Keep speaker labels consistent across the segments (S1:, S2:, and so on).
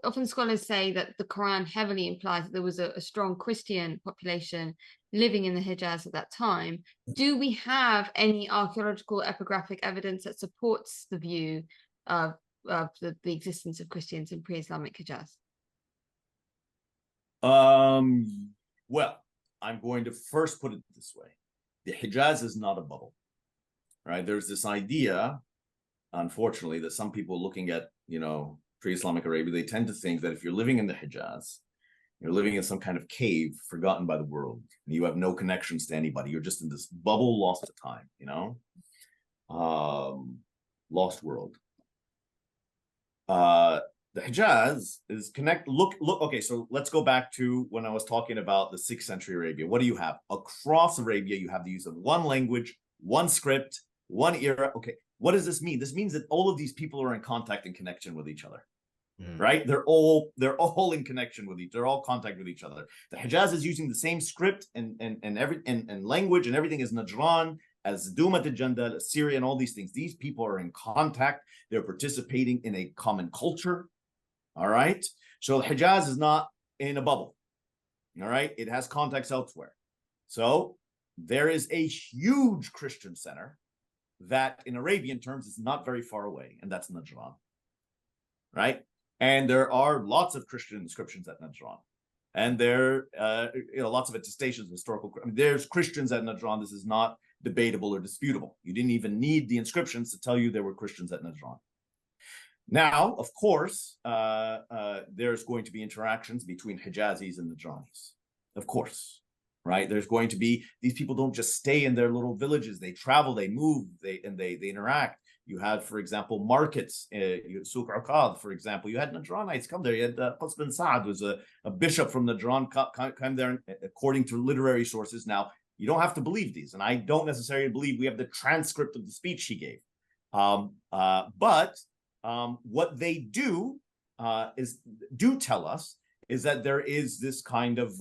S1: often scholars say that the Quran heavily implies that there was a strong Christian population living in the Hijaz at that time. Do we have any archaeological epigraphic evidence that supports the view of the existence of Christians in pre-Islamic Hijaz?
S2: Well, I'm going to first put it this way. The Hijaz is not a bubble, right? There's this idea, unfortunately, that some people looking at, pre-Islamic Arabia, they tend to think that if you're living in the Hijaz, you're living in some kind of cave forgotten by the world, and you have no connections to anybody. You're just in this bubble, lost to time, lost world. The Hijaz is look, okay, so let's go back to when I was talking about the 6th century Arabia. What do you have? Across Arabia, you have the use of one language, one script, one era. Okay, what does this mean? This means that all of these people are in contact and connection with each other, right? They're all in connection with they're all contact with each other. The Hijaz is using the same script and language and everything as Najran, as Dumat al-Jandal, as Syria, and all these things. These people are in contact. They're participating in a common culture. All right. So the Hijaz is not in a bubble. All right. It has contacts elsewhere. So there is a huge Christian center that in Arabian terms is not very far away, and that's Najran. Right. And there are lots of Christian inscriptions at Najran. And there lots of attestations of historical. There's Christians at Najran. This is not debatable or disputable. You didn't even need the inscriptions to tell you there were Christians at Najran. Now, of course, there's going to be interactions between Hijazis and Najranis. Of course, right? There's going to be, these people don't just stay in their little villages. They travel, they move, they interact. You had, for example, markets, Souk Uqad, for example. You had Najranites come there. You had Qas bin Sa'd, was a bishop from Najran, come there, according to literary sources. Now, you don't have to believe these, and I don't necessarily believe we have the transcript of the speech he gave. But what they do tell us is that there is this kind of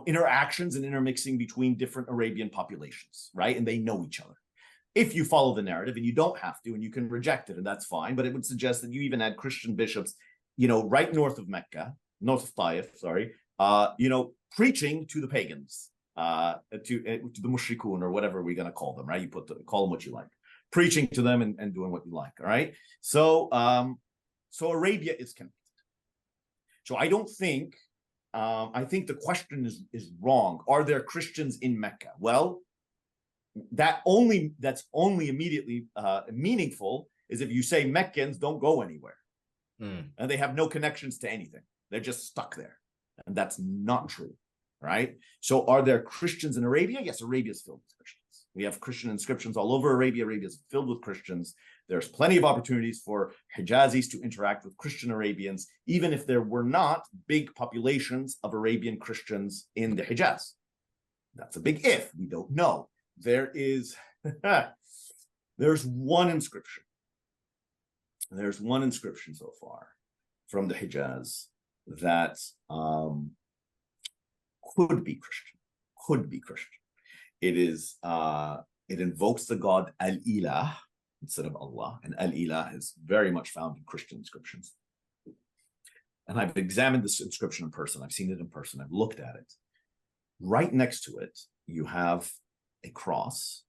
S2: interactions and intermixing between different Arabian populations, right? And they know each other. If you follow the narrative, and you don't have to, and you can reject it, and that's fine, but it would suggest that you even had Christian bishops, right north of Mecca, north of Taif, sorry, preaching to the pagans, to the mushrikun, or whatever we're going to call them, right? You call them what you like, preaching to them and doing what you like, all right? So, so Arabia is connected. So I don't think, I think the question is wrong. Are there Christians in Mecca? Well, that's only immediately meaningful is if you say Meccans don't go anywhere, and they have no connections to anything. They're just stuck there, and that's not true, right? So are there Christians in Arabia? Yes, Arabia is filled with Christians. We have Christian inscriptions all over Arabia. Arabia is filled with Christians. There's plenty of opportunities for Hijazis to interact with Christian Arabians, even if there were not big populations of Arabian Christians in the Hijaz. That's a big if. We don't know. There's one inscription. There's one inscription so far from the Hijaz that could be Christian. It is it invokes the god Al-Ilah instead of Allah, and Al-Ilah is very much found in Christian inscriptions. And I've examined this inscription in person. I've seen it in person. I've looked at it. Right next to it, you have a cross,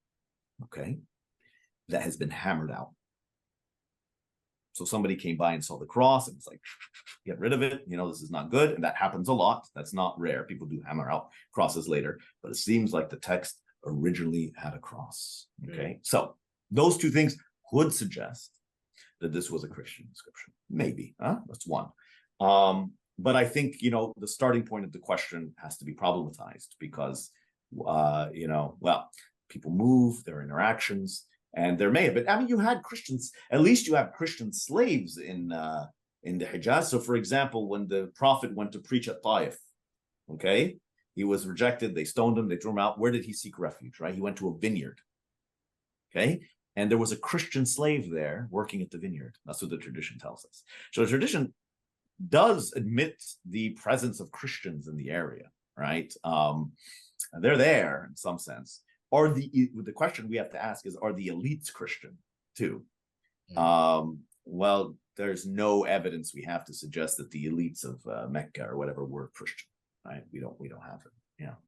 S2: okay, that has been hammered out. So somebody came by and saw the cross and was like, get rid of it. This is not good. And that happens a lot. That's not rare. People do hammer out crosses later, but it seems like the text originally had a cross. Okay. So those two things would suggest that this was a Christian inscription. Maybe, that's one. But I think, the starting point of the question has to be problematized because, people move, there are interactions. And there may have been, you had Christians, at least you have Christian slaves in the Hijaz. So for example, when the Prophet went to preach at Taif, okay, he was rejected, they stoned him, they threw him out. Where did he seek refuge, right? He went to a vineyard, okay? And there was a Christian slave there working at the vineyard. That's what the tradition tells us. So the tradition does admit the presence of Christians in the area, right? They're there in some sense. The question we have to ask is, are the elites Christian too? Well, there's no evidence we have to suggest that the elites of Mecca or whatever were Christian, right? We don't have it. Yeah.